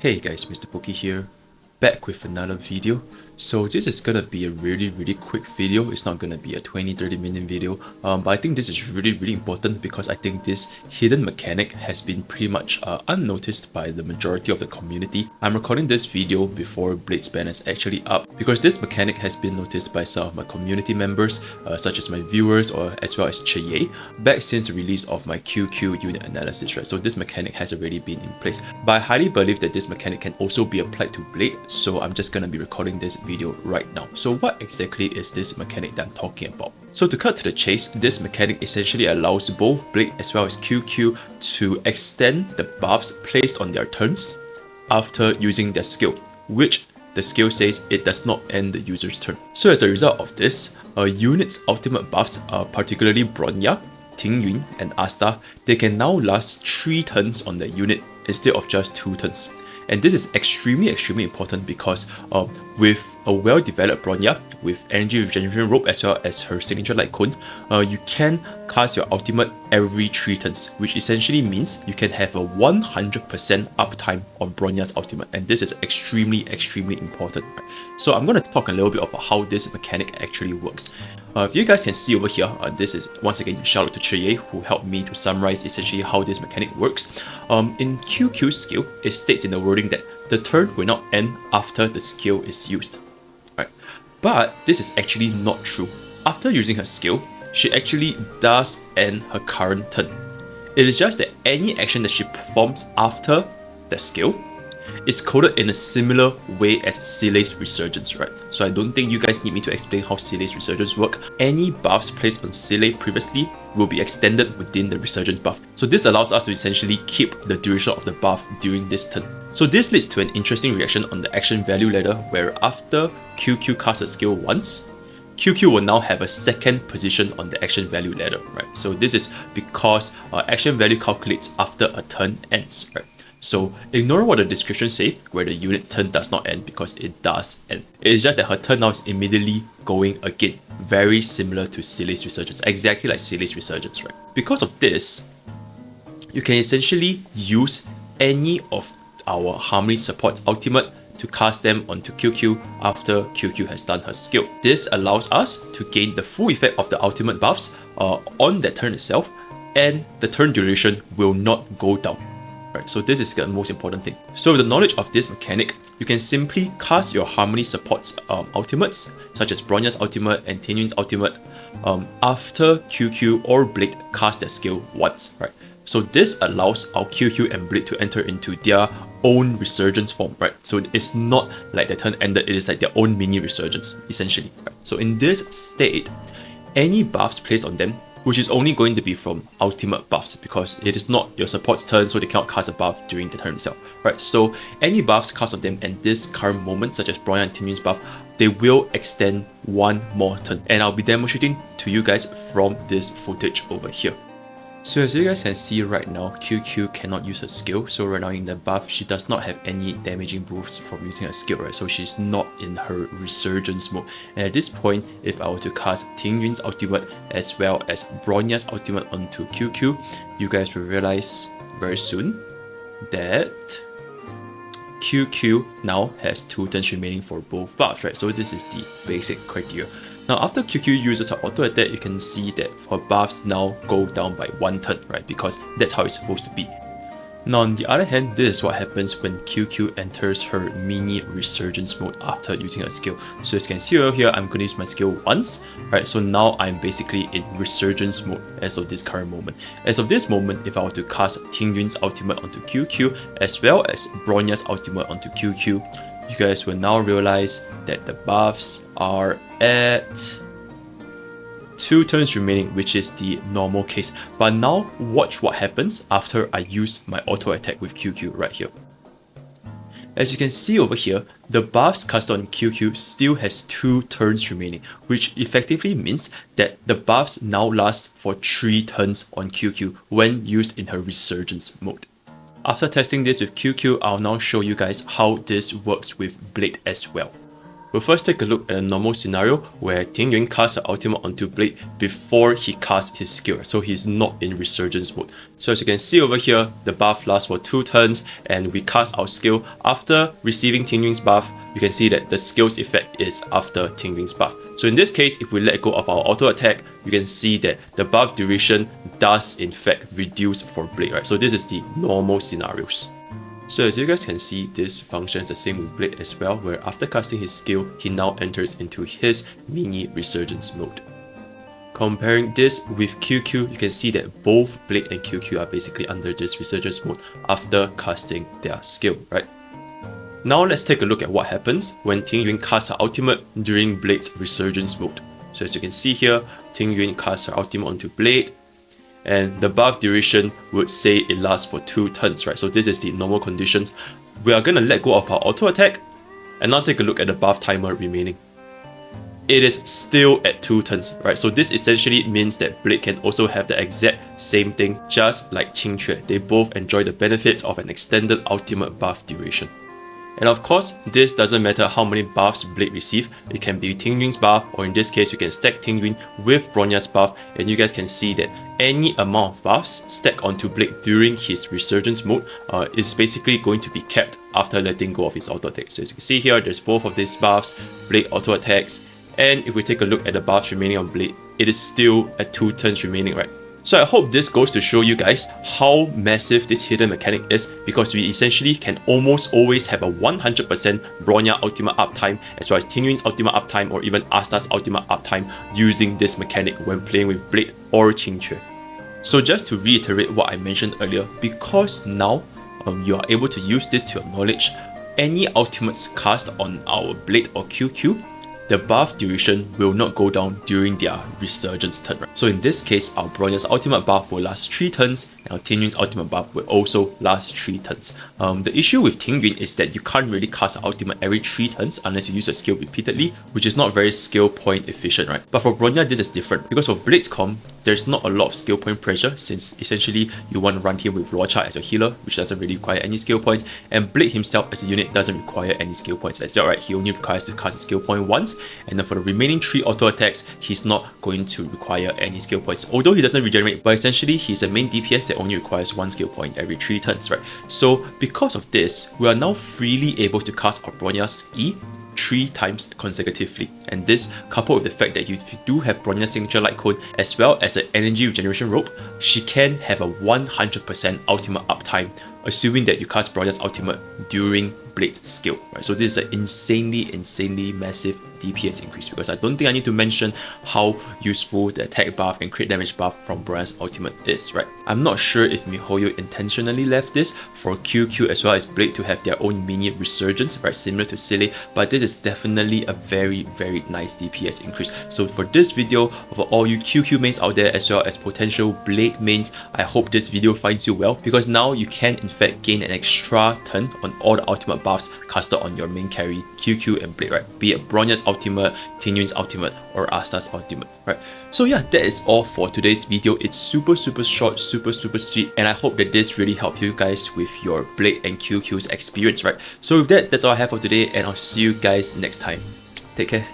Hey guys, Mr. Pokey here, back with another video. So this is gonna be a really quick video. It's not gonna be a 20-30 minute video, but I think this is really important because I think this hidden mechanic has been pretty much unnoticed by the majority of the community. I'm recording this video before Blade's ban is actually up because this mechanic has been noticed by some of my community members, such as my viewers or as well as Qingque, back since the release of my Qingque unit analysis, right? So this mechanic has already been in place, but I highly believe that this mechanic can also be applied to Blade, so I'm just gonna be recording this video right now. So what exactly is this mechanic that I'm talking about? So to cut to the chase, this mechanic essentially allows both Blade as well as Qingque to extend the buffs placed on their turns after using their skill, which the skill says it does not end the user's turn. So as a result of this, a unit's ultimate buffs, particularly Bronya, Qingque, and Asta, they can now last 3 turns on the unit instead of just 2 turns. And this is extremely important because with a well-developed Bronya, with energy regeneration rope as well as her signature light cone, you can cast your ultimate every 3 turns, which essentially means you can have a 100% uptime on Bronya's ultimate, and this is extremely important. So I'm going to talk a little bit about how this mechanic actually works. If you guys can see over here, this is once again a shout out to Qingque who helped me to summarize essentially how this mechanic works. In Qingque's skill, it states in the wording that the turn will not end after the skill is used. Right? But this is actually not true. After using her skill, she actually does end her current turn. It is just that any action that she performs after the skill is coded in a similar way as Qingque's Resurgence, right? So I don't think you guys need me to explain how Qingque's Resurgence work. Any buffs placed on Qingque previously will be extended within the Resurgence buff. So this allows us to essentially keep the duration of the buff during this turn. So this leads to an interesting reaction on the action value ladder, where after Qingque casts a skill once, Qingque will now have a second position on the action value ladder, right? So this is because action value calculates after a turn ends, right? So ignore what the description say, where the unit turn does not end, because it does end. It is just that her turn now is immediately going again, very similar to Qingque's Resurgence, exactly like Qingque's Resurgence, right? Because of this, you can essentially use any of our Harmony Support's ultimate to cast them onto Qingque after Qingque has done her skill. This allows us to gain the full effect of the ultimate buffs on that turn itself, and the turn duration will not go down. Right, so this is the most important thing. So with the knowledge of this mechanic, you can simply cast your Harmony Support's ultimates, such as Bronya's ultimate and Qingque's ultimate, after Qingque or Blade cast their skill once, right? So this allows our Qingque and Blade to enter into their own resurgence form, right? So it's not like the turn ended, it is like their own mini resurgence, essentially. Right? So in this state, any buffs placed on them, which is only going to be from ultimate buffs, because it is not your support's turn, so they cannot cast a buff during the turn itself, right? So any buffs cast on them in this current moment, such as Bronya and Qingque's buff, they will extend 1 more turn, and I'll be demonstrating to you guys from this footage over here. So as you guys can see right now, Qingque cannot use her skill. So right now in the buff, she does not have any damaging boosts from using her skill, right? So she's not in her resurgence mode. And at this point, if I were to cast Qingque's ultimate as well as Bronya's ultimate onto Qingque, you guys will realize very soon that Qingque now has 2 turns remaining for both buffs, right? So this is the basic criteria. Now after Qingque uses her auto attack, you can see that her buffs now go down by 1 turn, right? Because that's how it's supposed to be. Now on the other hand, this is what happens when Qingque enters her mini resurgence mode after using her skill. So as you can see over here, I'm going to use my skill once, right? So now I'm basically in resurgence mode as of this current moment. As of this moment, if I were to cast Qingque's ultimate onto Qingque as well as Bronya's ultimate onto Qingque, you guys will now realize that the buffs are at 2 turns remaining, which is the normal case. But now watch what happens after I use my auto attack with Qingque right here. As you can see over here, the buffs cast on Qingque still has 2 turns remaining, which effectively means that the buffs now last for 3 turns on Qingque when used in her resurgence mode. After testing this with Qingque, I'll now show you guys how this works with Blade as well. We'll first take a look at a normal scenario where Qingque casts her ultimate onto Blade before he casts his skill, so he's not in Resurgence mode. So as you can see over here, the buff lasts for 2 turns and we cast our skill after receiving Qingque's buff. You can see that the skill's effect is after Qingque's buff. So in this case, if we let go of our auto attack, you can see that the buff duration does in fact reduce for Blade, right? So this is the normal scenarios. So as you guys can see, this functions the same with Blade as well, where after casting his skill, he now enters into his mini Resurgence mode. Comparing this with Qingque, you can see that both Blade and Qingque are basically under this Resurgence mode after casting their skill, right? Now let's take a look at what happens when Qingque casts her ultimate during Blade's Resurgence mode. So as you can see here, Qingque casts her ultimate onto Blade, and the buff duration would say it lasts for 2 turns, right? So this is the normal conditions. We are gonna let go of our auto attack, and now take a look at the buff timer remaining. It is still at 2 turns, right? So this essentially means that Blade can also have the exact same thing, just like Qingque. They both enjoy the benefits of an extended ultimate buff duration. And of course, this doesn't matter how many buffs Blade receive. It can be Qingque's buff, or in this case, you can stack Qingque with Bronya's buff, and you guys can see that any amount of buffs stacked onto Blade during his Resurgence mode is basically going to be kept after letting go of his auto attack. So as you can see here, there's both of these buffs, Blade auto attacks, and if we take a look at the buffs remaining on Blade, it is still at 2 turns remaining, right? So I hope this goes to show you guys how massive this hidden mechanic is, because we essentially can almost always have a 100% Bronya ultimate uptime as well as Qingque's ultimate uptime or even Asta's ultimate uptime using this mechanic when playing with Blade or Qingque. So just to reiterate what I mentioned earlier, because now you are able to use this to your knowledge, any ultimates cast on our Blade or Qingque, the buff duration will not go down during their Resurgence turn. Right? So in this case, our Bronya's ultimate buff will last 3 turns, and our Qingque's ultimate buff will also last 3 turns. The issue with Qingque is that you can't really cast an ultimate every 3 turns unless you use a skill repeatedly, which is not very skill point efficient, right? But for Bronya, this is different, because for Blade's comp, there's not a lot of skill point pressure, since essentially you want to run him with Luocha as a healer, which doesn't really require any skill points, and Blade himself as a unit doesn't require any skill points as well, right? He only requires to cast a skill point once, and then for the remaining 3 auto attacks, he's not going to require any skill points, although he doesn't regenerate, but essentially he's a main DPS that only requires 1 skill point every 3 turns, right? So because of this, we are now freely able to cast our Bronya's E 3 times consecutively, and this coupled with the fact that if you do have Bronya's signature light cone as well as an energy regeneration rope, she can have a 100% ultimate uptime, assuming that you cast Bronya's ultimate during Blade's skill, right? So this is an insanely massive DPS increase, because I don't think I need to mention how useful the attack buff and crit damage buff from Bronya's ultimate is, right? I'm not sure if miHoYo intentionally left this for Qingque as well as Blade to have their own mini Resurgence, right, similar to Silly, but this is definitely a very nice DPS increase. So for this video, for all you Qingque mains out there as well as potential Blade mains, I hope this video finds you well, because now you can in fact gain an extra turn on all the ultimate buffs casted on your main carry, Qingque and Blade, right? Be it Bronya's ultimate, Qingque's ultimate, or Asta's ultimate, right? So yeah, that is all for today's video. It's super short, super sweet, and I hope that this really helped you guys with your Blade and Qingque's experience, right? So with that, that's all I have for today, and I'll see you guys next time. Take care.